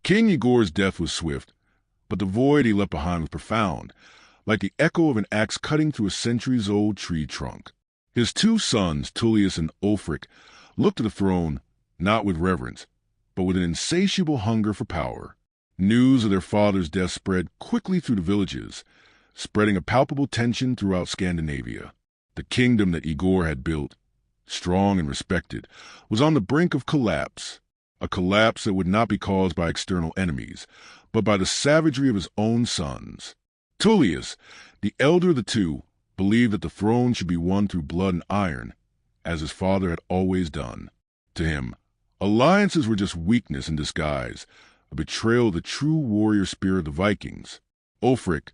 King Igor's death was swift, but the void he left behind was profound, like the echo of an axe cutting through a centuries-old tree trunk. His two sons, Tullius and Ulfric, looked to the throne not with reverence, but with an insatiable hunger for power. News of their father's death spread quickly through the villages, spreading a palpable tension throughout Scandinavia. The kingdom that Igor had built, strong and respected, was on the brink of collapse, a collapse that would not be caused by external enemies, but by the savagery of his own sons. Tullius, the elder of the two, believed that the throne should be won through blood and iron, as his father had always done. To him, alliances were just weakness in disguise, a betrayal of the true warrior spirit of the Vikings. Ulfric,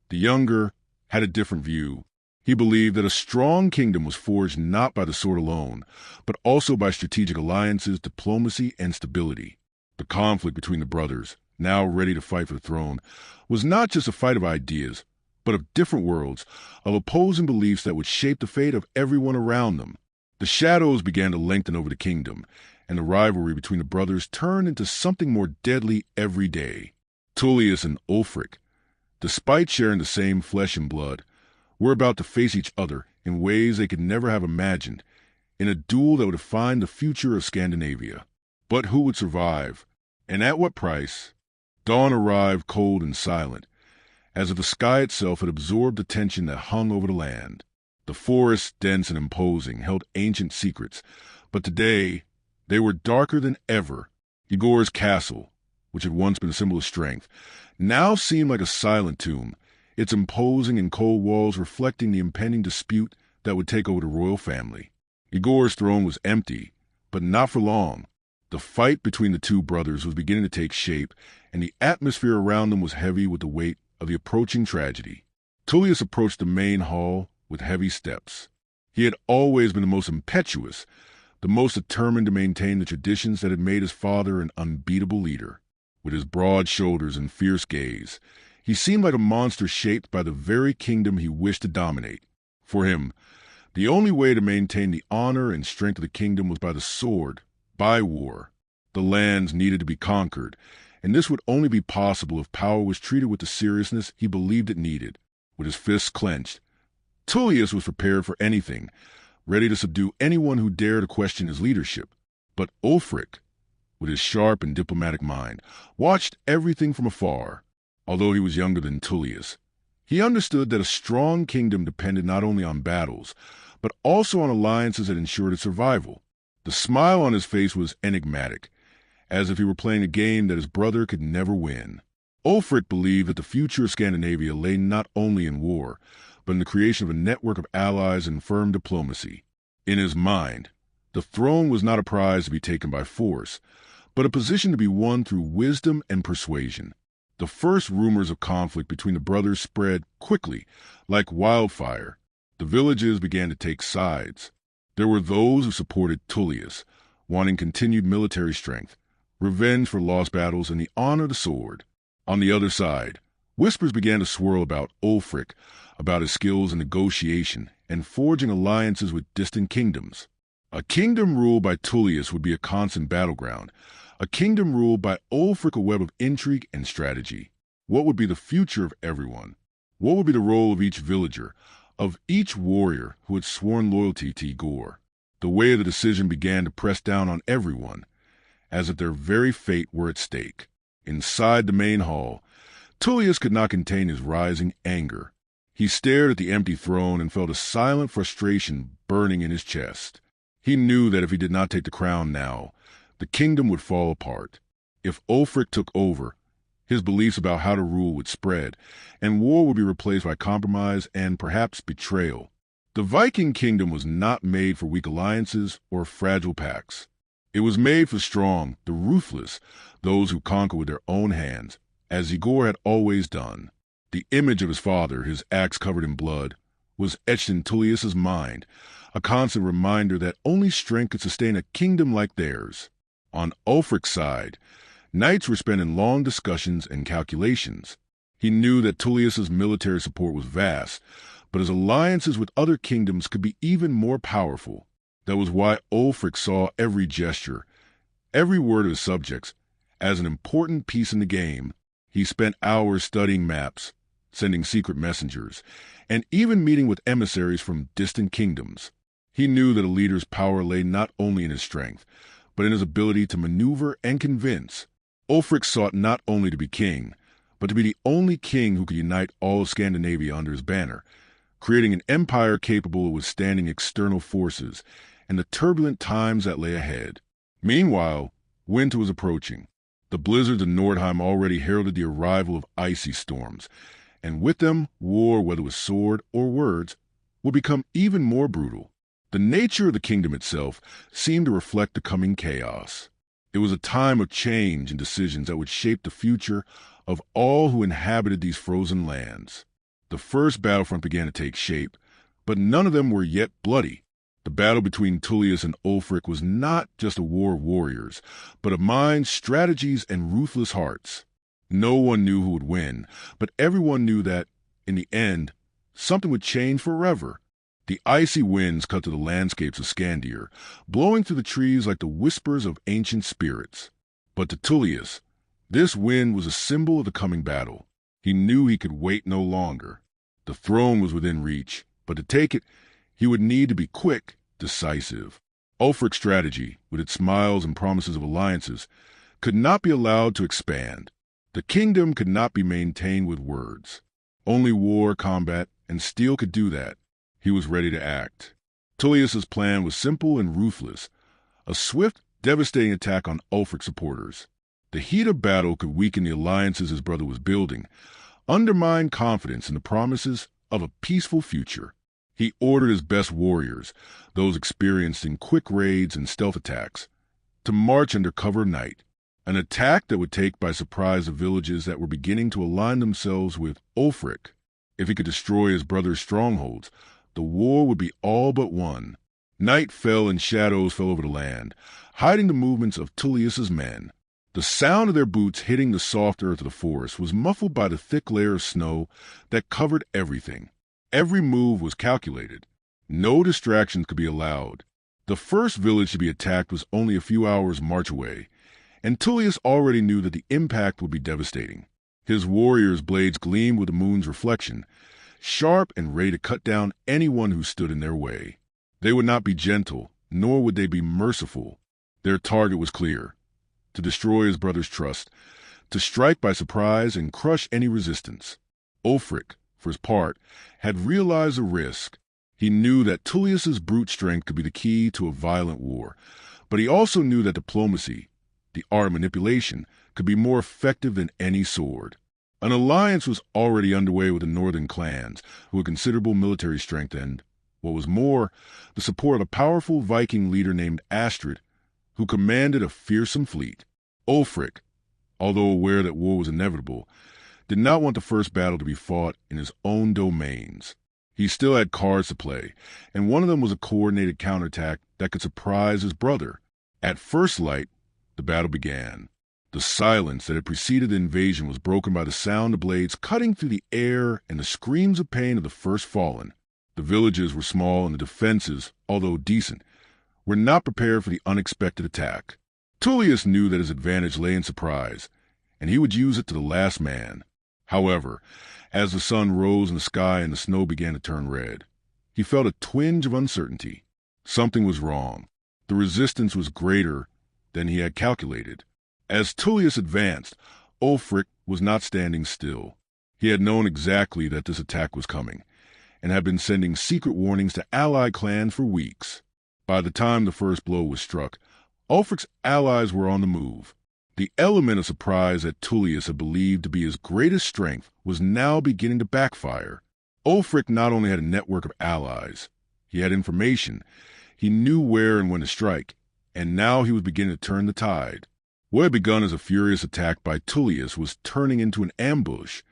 the younger, had a different view. He believed that a strong kingdom was forged not by the sword alone, but also by strategic alliances, diplomacy, and stability. The conflict between the brothers, now ready to fight for the throne, was not just a fight of ideas, but of different worlds, of opposing beliefs that would shape the fate of everyone around them. The shadows began to lengthen over the kingdom, and the rivalry between the brothers turned into something more deadly every day. Tullius and Ulfric, despite sharing the same flesh and blood, were about to face each other in ways they could never have imagined, in a duel that would define the future of Scandinavia. But who would survive, and at what price? Dawn arrived cold and silent, as if the sky itself had absorbed the tension that hung over the land. The forests, dense and imposing, held ancient secrets, but today they were darker than ever. Igor's castle, which had once been a symbol of strength, now seemed like a silent tomb, its imposing and cold walls reflecting the impending dispute that would take over the royal family. Igor's throne was empty, but not for long. The fight between the two brothers was beginning to take shape, and the atmosphere around them was heavy with the weight of the approaching tragedy. Tullius approached the main hall with heavy steps. He had always been the most impetuous, the most determined to maintain the traditions that had made his father an unbeatable leader. With his broad shoulders and fierce gaze, he seemed like a monster shaped by the very kingdom he wished to dominate. For him, the only way to maintain the honor and strength of the kingdom was by the sword, by war. The lands needed to be conquered, and this would only be possible if power was treated with the seriousness he believed it needed. With his fists clenched, Tullius was prepared for anything, ready to subdue anyone who dared to question his leadership. But Ulfric, with his sharp and diplomatic mind, watched everything from afar. Although he was younger than Tullius, he understood that a strong kingdom depended not only on battles, but also on alliances that ensured its survival. The smile on his face was enigmatic, as if he were playing a game that his brother could never win. Ulfric believed that the future of Scandinavia lay not only in war, but in the creation of a network of allies and firm diplomacy. In his mind, the throne was not a prize to be taken by force, but a position to be won through wisdom and persuasion. The first rumors of conflict between the brothers spread quickly, like wildfire. The villages began to take sides. There were those who supported Tullius, wanting continued military strength, revenge for lost battles, and the honor of the sword. On the other side, whispers began to swirl about Ulfric, about his skills in negotiation and forging alliances with distant kingdoms. A kingdom ruled by Tullius would be a constant battleground, a kingdom ruled by Ulfric a web of intrigue and strategy. What would be the future of everyone? What would be the role of each villager, of each warrior who had sworn loyalty to Igor? The weight of the decision began to press down on everyone, as if their very fate were at stake. Inside the main hall, Tullius could not contain his rising anger. He stared at the empty throne and felt a silent frustration burning in his chest. He knew that if he did not take the crown now, the kingdom would fall apart. If Ulfric took over, his beliefs about how to rule would spread, and war would be replaced by compromise and perhaps betrayal. The Viking kingdom was not made for weak alliances or fragile pacts. It was made for strong, the ruthless, those who conquer with their own hands, as Igor had always done. The image of his father, his axe covered in blood, was etched in Tullius's mind, a constant reminder that only strength could sustain a kingdom like theirs. On Ulfric's side, nights were spent in long discussions and calculations. He knew that Tullius's military support was vast, but his alliances with other kingdoms could be even more powerful. That was why Ulfric saw every gesture, every word of his subjects, As an important piece in the game, he spent hours studying maps, sending secret messengers, and even meeting with emissaries from distant kingdoms. He knew that a leader's power lay not only in his strength, but in his ability to maneuver and convince. Ulfric sought not only to be king, but to be the only king who could unite all of Scandinavia under his banner, creating an empire capable of withstanding external forces and the turbulent times that lay ahead. Meanwhile, winter was approaching. The blizzards of Nordheim already heralded the arrival of icy storms, and with them, war, whether with sword or words, would become even more brutal. The nature of the kingdom itself seemed to reflect the coming chaos. It was a time of change and decisions that would shape the future of all who inhabited these frozen lands. The first battlefront began to take shape, but none of them were yet bloody. The battle between Tullius and Ulfric was not just a war of warriors, but of minds, strategies, and ruthless hearts. No one knew who would win, but everyone knew that, in the end, something would change forever. The icy winds cut through the landscapes of Scandir, blowing through the trees like the whispers of ancient spirits. But to Tullius, this wind was a symbol of the coming battle. He knew he could wait no longer. The throne was within reach, but to take it, he would need to be quick, decisive. Ulfric's strategy, with its smiles and promises of alliances, could not be allowed to expand. The kingdom could not be maintained with words. Only war, combat, and steel could do that. He was ready to act. Tullius's plan was simple and ruthless, a swift, devastating attack on Ulfric's supporters. The heat of battle could weaken the alliances his brother was building, undermine confidence in the promises of a peaceful future. He ordered his best warriors, those experienced in quick raids and stealth attacks, to march under cover of night. An attack that would take by surprise the villages that were beginning to align themselves with Ulfric. If he could destroy his brother's strongholds, the war would be all but won. Night fell and shadows fell over the land, hiding the movements of Tullius's men. The sound of their boots hitting the soft earth of the forest was muffled by the thick layer of snow that covered everything. Every move was calculated. No distractions could be allowed. The first village to be attacked was only a few hours' march away, and Tullius already knew that the impact would be devastating. His warriors' blades gleamed with the moon's reflection, sharp and ready to cut down anyone who stood in their way. They would not be gentle, nor would they be merciful. Their target was clear: to destroy his brother's trust, to strike by surprise and crush any resistance. Ulfric, for his part, had realized the risk. He knew that Tullius's brute strength could be the key to a violent war, but he also knew that diplomacy, the art of manipulation, could be more effective than any sword. An alliance was already underway with the northern clans, who had considerable military strength and, what was more, the support of a powerful Viking leader named Astrid, who commanded a fearsome fleet. Ulfric, although aware that war was inevitable, did not want the first battle to be fought in his own domains. He still had cards to play, and one of them was a coordinated counterattack that could surprise his brother. At first light, the battle began. The silence that had preceded the invasion was broken by the sound of blades cutting through the air and the screams of pain of the first fallen. The villages were small, and the defenses, although decent, were not prepared for the unexpected attack. Tullius knew that his advantage lay in surprise, and he would use it to the last man. However, as the sun rose in the sky and the snow began to turn red, he felt a twinge of uncertainty. Something was wrong. The resistance was greater than he had calculated. As Tullius advanced, Ulfric was not standing still. He had known exactly that this attack was coming, and had been sending secret warnings to allied clans for weeks. By the time the first blow was struck, Ulfric's allies were on the move. The element of surprise that Tullius had believed to be his greatest strength was now beginning to backfire. Ulfric not only had a network of allies, he had information. He knew where and when to strike, and now he was beginning to turn the tide. What had begun as a furious attack by Tullius was turning into an ambush,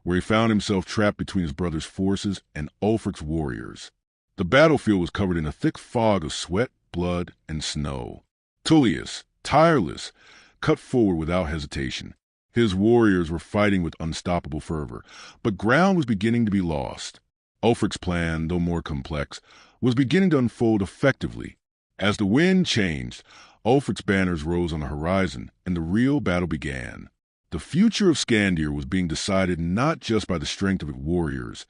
where he found himself trapped between his brother's forces and Ulfric's warriors. The battlefield was covered in a thick fog of sweat, blood, and snow. Tullius, tireless, cut forward without hesitation. His warriors were fighting with unstoppable fervor, but ground was beginning to be lost. Ulfric's plan, though more complex, was beginning to unfold effectively. As the wind changed, Ulfric's banners rose on the horizon, and the real battle began. The future of Scandir was being decided not just by the strength of its warriors,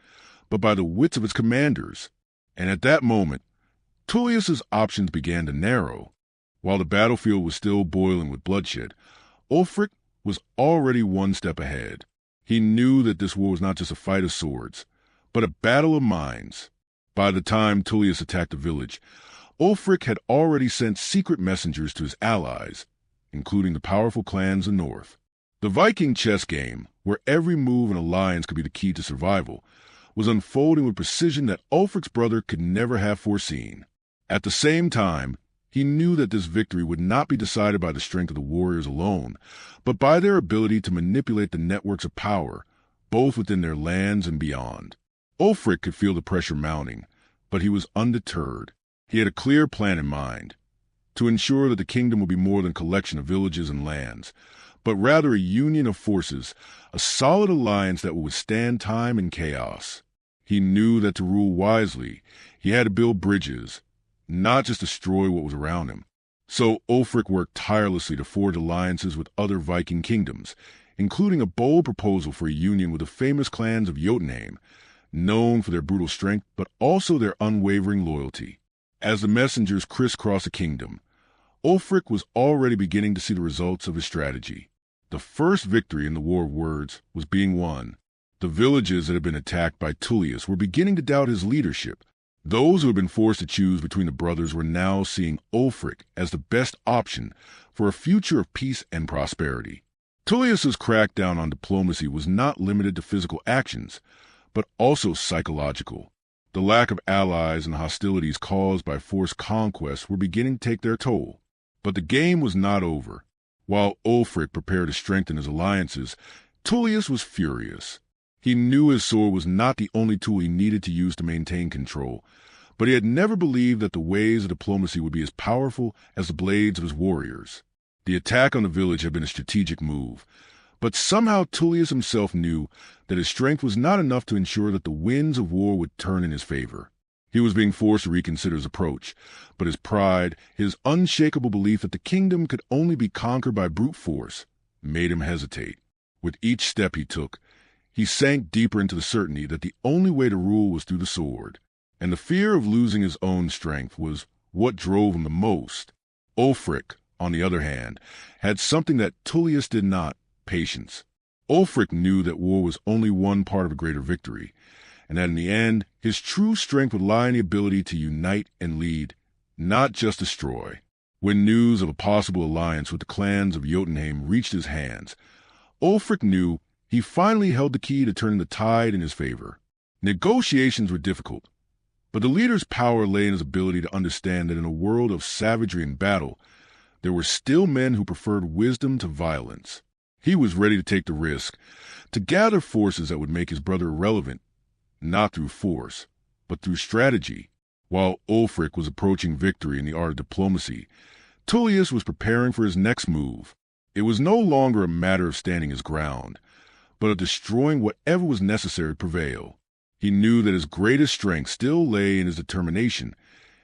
but by the wits of its commanders. And at that moment, Tullius's options began to narrow. While the battlefield was still boiling with bloodshed, Ulfric was already one step ahead. He knew that this war was not just a fight of swords, but a battle of minds. By the time Tullius attacked the village, Ulfric had already sent secret messengers to his allies, including the powerful clans of the north. The Viking chess game, where every move and alliance could be the key to survival, was unfolding with precision that Ulfric's brother could never have foreseen. At the same time, he knew that this victory would not be decided by the strength of the warriors alone, but by their ability to manipulate the networks of power, both within their lands and beyond. Ulfric could feel the pressure mounting, but he was undeterred. He had a clear plan in mind, to ensure that the kingdom would be more than a collection of villages and lands, but rather a union of forces, a solid alliance that would withstand time and chaos. He knew that to rule wisely, he had to build bridges, not just destroy what was around him. So Ulfric worked tirelessly to forge alliances with other Viking kingdoms, including a bold proposal for a union with the famous clans of Jotunheim, known for their brutal strength but also their unwavering loyalty. As the messengers crisscrossed the kingdom, Ulfric was already beginning to see the results of his strategy. The first victory in the War of Words was being won. The villages that had been attacked by Tullius were beginning to doubt his leadership. Those who had been forced to choose between the brothers were now seeing Ulfric as the best option for a future of peace and prosperity. Tullius's crackdown on diplomacy was not limited to physical actions, but also psychological. The lack of allies and hostilities caused by forced conquests were beginning to take their toll. But the game was not over. While Ulfric prepared to strengthen his alliances, Tullius was furious. He knew his sword was not the only tool he needed to use to maintain control, but he had never believed that the ways of diplomacy would be as powerful as the blades of his warriors. The attack on the village had been a strategic move, but somehow Tullius himself knew that his strength was not enough to ensure that the winds of war would turn in his favor. He was being forced to reconsider his approach, but his pride, his unshakable belief that the kingdom could only be conquered by brute force, made him hesitate. With each step he took, he sank deeper into the certainty that the only way to rule was through the sword, and the fear of losing his own strength was what drove him the most. Ulfric, on the other hand, had something that Tullius did not: patience. Ulfric knew that war was only one part of a greater victory, and that in the end, his true strength would lie in the ability to unite and lead, not just destroy. When news of a possible alliance with the clans of Jotunheim reached his hands, Ulfric knew he finally held the key to turning the tide in his favor. Negotiations were difficult, but the leader's power lay in his ability to understand that in a world of savagery and battle, there were still men who preferred wisdom to violence. He was ready to take the risk, to gather forces that would make his brother irrelevant, not through force, but through strategy. While Ulfric was approaching victory in the art of diplomacy, Tullius was preparing for his next move. It was no longer a matter of standing his ground, but of destroying whatever was necessary to prevail. He knew that his greatest strength still lay in his determination,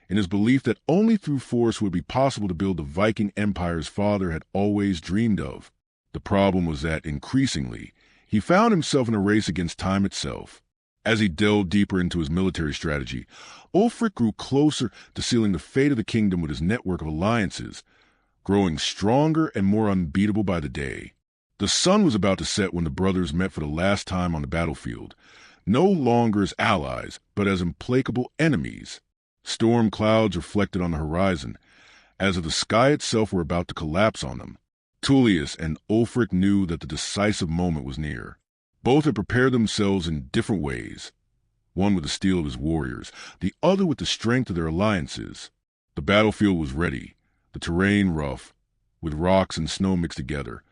in his belief that only through force would it be possible to build the Viking empire his father had always dreamed of. The problem was that, increasingly, he found himself in a race against time itself. As he delved deeper into his military strategy, Ulfric grew closer to sealing the fate of the kingdom with his network of alliances, growing stronger and more unbeatable by the day. The sun was about to set when the brothers met for the last time on the battlefield, no longer as allies, but as implacable enemies. Storm clouds reflected on the horizon, as if the sky itself were about to collapse on them. Tullius and Ulfric knew that the decisive moment was near. Both had prepared themselves in different ways, one with the steel of his warriors, the other with the strength of their alliances. The battlefield was ready, the terrain rough, with rocks and snow mixed together,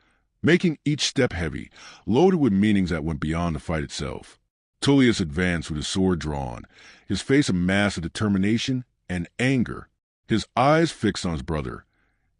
making each step heavy, loaded with meanings that went beyond the fight itself. Tullius advanced with his sword drawn, his face a mask of determination and anger, his eyes fixed on his brother,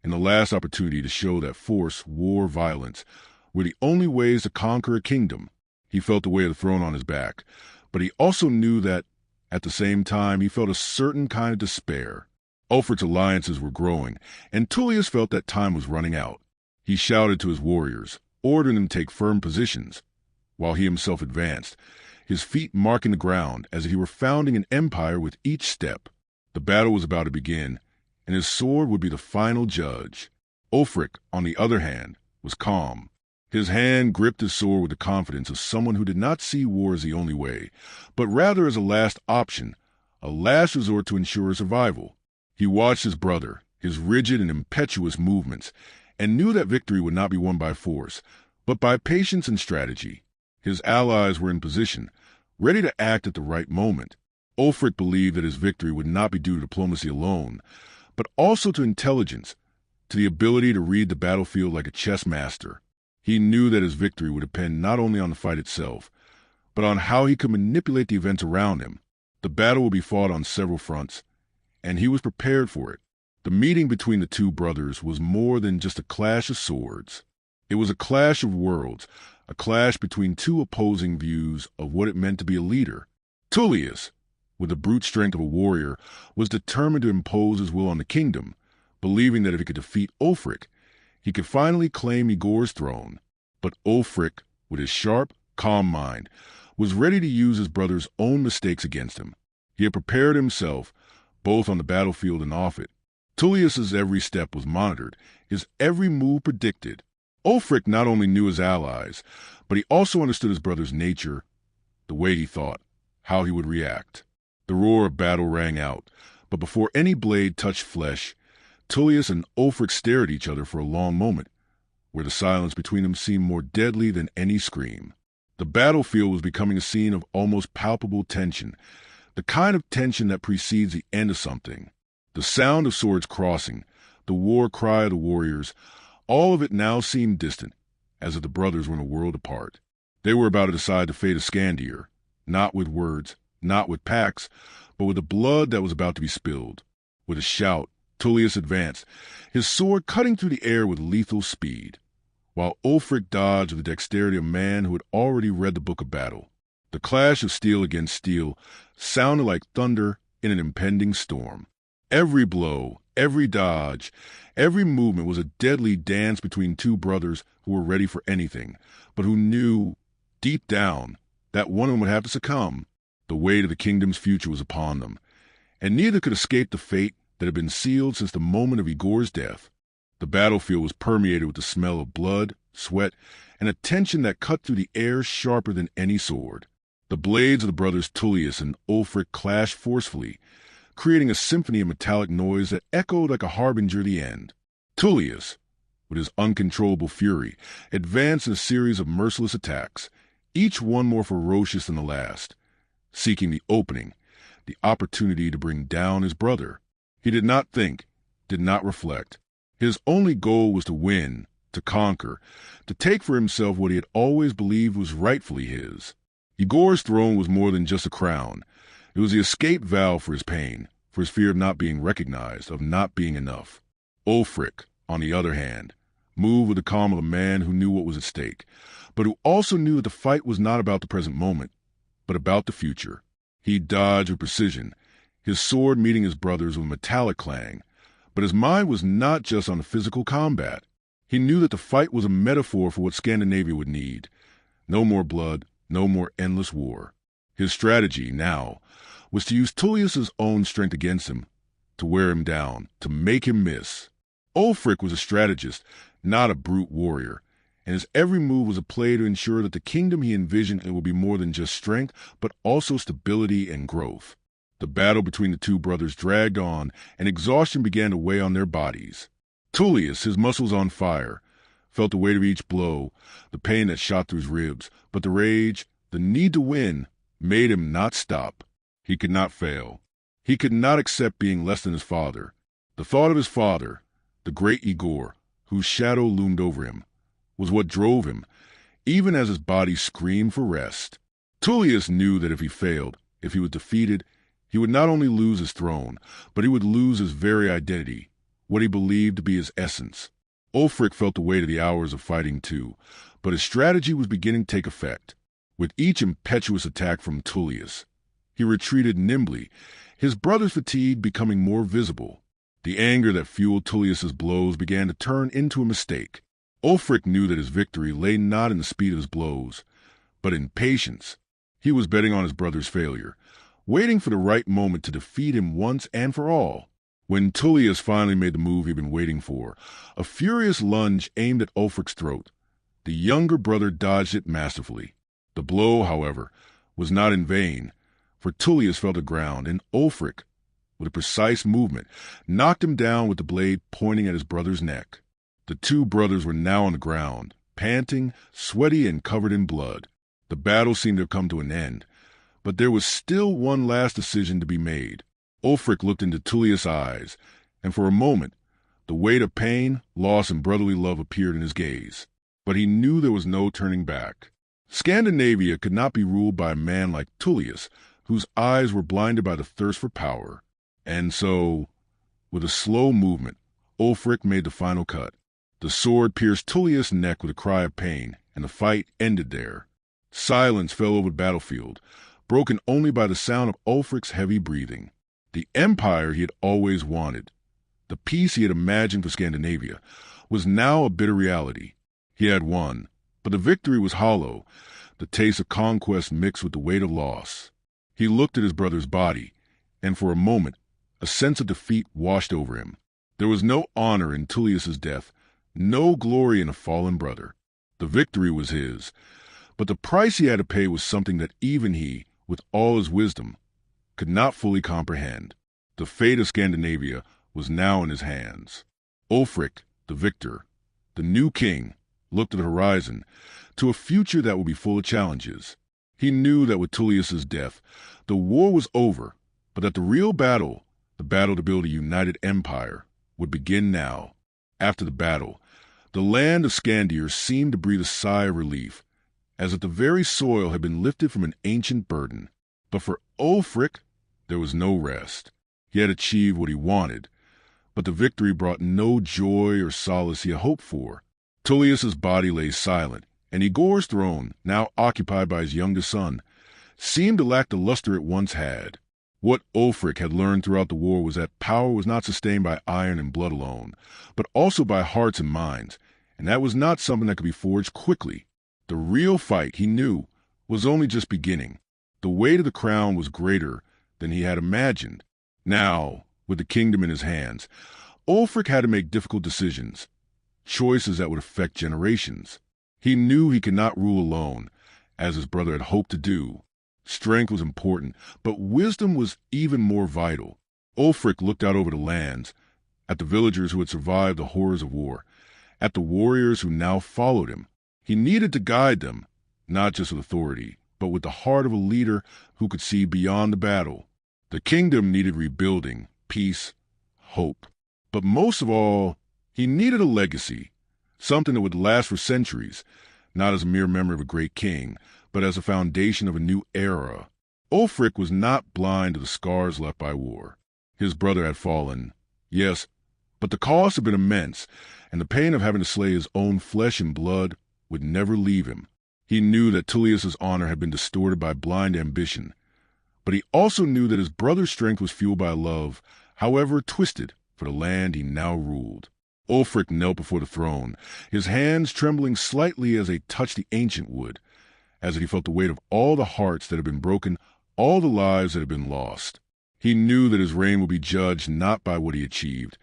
in the last opportunity to show that force, war, violence were the only ways to conquer a kingdom. He felt the weight of the throne on his back, but he also knew that, at the same time, he felt a certain kind of despair. Ulfric's alliances were growing, and Tullius felt that time was running out. He shouted to his warriors, ordering them to take firm positions, while he himself advanced, his feet marking the ground as if he were founding an empire with each step. The battle was about to begin, and his sword would be the final judge. Ulfric, on the other hand, was calm. His hand gripped his sword with the confidence of someone who did not see war as the only way, but rather as a last option, a last resort to ensure survival. He watched his brother, his rigid and impetuous movements, and knew that victory would not be won by force, but by patience and strategy. His allies were in position, ready to act at the right moment. Ulfric believed that his victory would not be due to diplomacy alone, but also to intelligence, to the ability to read the battlefield like a chess master. He knew that his victory would depend not only on the fight itself, but on how he could manipulate the events around him. The battle would be fought on several fronts, and he was prepared for it. The meeting between the two brothers was more than just a clash of swords. It was a clash of worlds, a clash between two opposing views of what it meant to be a leader. Tullius, with the brute strength of a warrior, was determined to impose his will on the kingdom, believing that if he could defeat Ulfric, he could finally claim Igor's throne. But Ulfric, with his sharp, calm mind, was ready to use his brother's own mistakes against him. He had prepared himself, both on the battlefield and off it. Tullius's every step was monitored, his every move predicted. Ulfric not only knew his allies, but he also understood his brother's nature, the way he thought, how he would react. The roar of battle rang out, but before any blade touched flesh, Tullius and Ulfric stared at each other for a long moment, where the silence between them seemed more deadly than any scream. The battlefield was becoming a scene of almost palpable tension, the kind of tension that precedes the end of something. The sound of swords crossing, the war cry of the warriors, all of it now seemed distant, as if the brothers were in a world apart. They were about to decide the fate of Scandir, not with words, not with pacts, but with the blood that was about to be spilled. With a shout, Tullius advanced, his sword cutting through the air with lethal speed, while Ulfric dodged with the dexterity of a man who had already read the book of battle. The clash of steel against steel sounded like thunder in an impending storm. Every blow, every dodge, every movement was a deadly dance between two brothers who were ready for anything, but who knew, deep down, that one of them would have to succumb. The weight of the kingdom's future was upon them, and neither could escape the fate that had been sealed since the moment of Igor's death. The battlefield was permeated with the smell of blood, sweat, and a tension that cut through the air sharper than any sword. The blades of the brothers Tullius and Ulfric clashed forcefully, creating a symphony of metallic noise that echoed like a harbinger of the end. Tullius, with his uncontrollable fury, advanced in a series of merciless attacks, each one more ferocious than the last, seeking the opening, the opportunity to bring down his brother. He did not think, did not reflect. His only goal was to win, to conquer, to take for himself what he had always believed was rightfully his. Igor's throne was more than just a crown. It was the escape valve for his pain, for his fear of not being recognized, of not being enough. Ulfric, on the other hand, moved with the calm of a man who knew what was at stake, but who also knew that the fight was not about the present moment, but about the future. He dodged with precision, his sword meeting his brother's with a metallic clang, but his mind was not just on the physical combat. He knew that the fight was a metaphor for what Scandinavia would need. No more blood, no more endless war. His strategy, now, was to use Tullius's own strength against him, to wear him down, to make him miss. Ulfric was a strategist, not a brute warrior, and his every move was a play to ensure that the kingdom he envisioned would be more than just strength, but also stability and growth. The battle between the two brothers dragged on, and exhaustion began to weigh on their bodies. Tullius, his muscles on fire, felt the weight of each blow, the pain that shot through his ribs, but the rage, the need to win, made him not stop. He could not fail. He could not accept being less than his father. The thought of his father, the great Igor, whose shadow loomed over him, was what drove him, even as his body screamed for rest. Tullius knew that if he failed, if he was defeated, he would not only lose his throne, but he would lose his very identity, what he believed to be his essence. Ulfric felt the weight of the hours of fighting too, but his strategy was beginning to take effect. With each impetuous attack from Tullius, he retreated nimbly, his brother's fatigue becoming more visible. The anger that fueled Tullius's blows began to turn into a mistake. Ulfric knew that his victory lay not in the speed of his blows, but in patience. He was betting on his brother's failure, waiting for the right moment to defeat him once and for all. When Tullius finally made the move he'd been waiting for, a furious lunge aimed at Ulfric's throat. The younger brother dodged it masterfully. The blow, however, was not in vain, for Tullius fell to the ground, and Ulfric, with a precise movement, knocked him down with the blade pointing at his brother's neck. The two brothers were now on the ground, panting, sweaty, and covered in blood. The battle seemed to have come to an end, but there was still one last decision to be made. Ulfric looked into Tullius' eyes, and for a moment, the weight of pain, loss, and brotherly love appeared in his gaze. But he knew there was no turning back. Scandinavia could not be ruled by a man like Tullius, whose eyes were blinded by the thirst for power. And so, with a slow movement, Ulfric made the final cut. The sword pierced Tullius' neck with a cry of pain, and the fight ended there. Silence fell over the battlefield, broken only by the sound of Ulfric's heavy breathing. The empire he had always wanted, the peace he had imagined for Scandinavia, was now a bitter reality. He had won, but the victory was hollow, the taste of conquest mixed with the weight of loss. He looked at his brother's body, and for a moment, a sense of defeat washed over him. There was no honor in Tullius's death, no glory in a fallen brother. The victory was his, but the price he had to pay was something that even he, with all his wisdom, could not fully comprehend. The fate of Scandinavia was now in his hands. Ulfric, the victor, the new king, looked at the horizon, to a future that would be full of challenges. He knew that with Tullius's death, the war was over, but that the real battle, the battle to build a united empire, would begin now. After the battle, the land of Scandir seemed to breathe a sigh of relief, as if the very soil had been lifted from an ancient burden. But for Ulfric, there was no rest. He had achieved what he wanted, but the victory brought no joy or solace he had hoped for. Tullius's body lay silent, and Igor's throne, now occupied by his youngest son, seemed to lack the luster it once had. What Ulfric had learned throughout the war was that power was not sustained by iron and blood alone, but also by hearts and minds, and that was not something that could be forged quickly. The real fight, he knew, was only just beginning. The weight of the crown was greater than he had imagined. Now, with the kingdom in his hands, Ulfric had to make difficult decisions, choices that would affect generations. He knew he could not rule alone, as his brother had hoped to do. Strength was important, but wisdom was even more vital. Ulfric looked out over the lands, at the villagers who had survived the horrors of war, at the warriors who now followed him. He needed to guide them, not just with authority, but with the heart of a leader who could see beyond the battle. The kingdom needed rebuilding, peace, hope. But most of all, he needed a legacy, something that would last for centuries, not as a mere memory of a great king, but as a foundation of a new era. Ulfric was not blind to the scars left by war. His brother had fallen, yes, but the cost had been immense, and the pain of having to slay his own flesh and blood would never leave him. He knew that Tullius's honor had been distorted by blind ambition, but he also knew that his brother's strength was fueled by love, however twisted, for the land he now ruled. Ulfric knelt before the throne, his hands trembling slightly as they touched the ancient wood, as he felt the weight of all the hearts that had been broken, all the lives that had been lost. He knew that his reign would be judged not by what he achieved,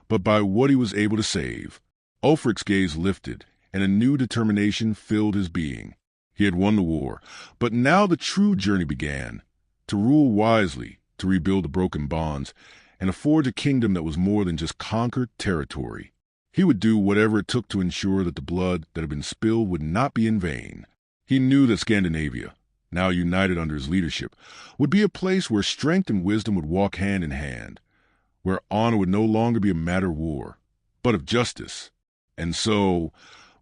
but by what he was able to save. Ulfric's gaze lifted, and a new determination filled his being. He had won the war, but now the true journey began, to rule wisely, to rebuild the broken bonds, and to forge a kingdom that was more than just conquered territory. He would do whatever it took to ensure that the blood that had been spilled would not be in vain. He knew that Scandinavia, now united under his leadership, would be a place where strength and wisdom would walk hand in hand, where honor would no longer be a matter of war, but of justice. And so,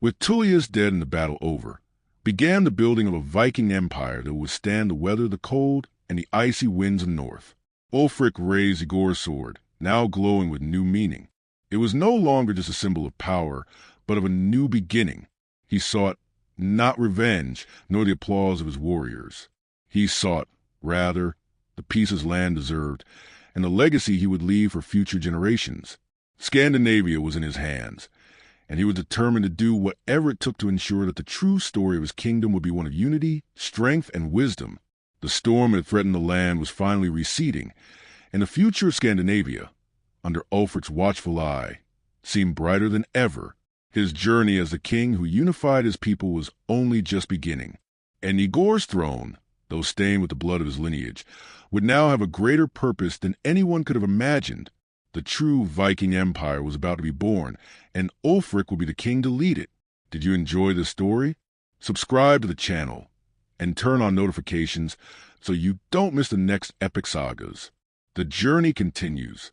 with Tullius dead and the battle over, began the building of a Viking empire that would withstand the weather, the cold, and the icy winds of the north. Ulfric raised Igor's sword, now glowing with new meaning. It was no longer just a symbol of power, but of a new beginning. He sought not revenge, nor the applause of his warriors. He sought, rather, the peace his land deserved, and the legacy he would leave for future generations. Scandinavia was in his hands, and he was determined to do whatever it took to ensure that the true story of his kingdom would be one of unity, strength, and wisdom. The storm that threatened the land was finally receding, and the future of Scandinavia, under Ulfric's watchful eye, seemed brighter than ever. His journey as the king who unified his people was only just beginning, and Igor's throne, though stained with the blood of his lineage, would now have a greater purpose than anyone could have imagined. The true Viking Empire was about to be born, and Ulfric would be the king to lead it. Did you enjoy this story? Subscribe to the channel and turn on notifications so you don't miss the next epic sagas. The journey continues.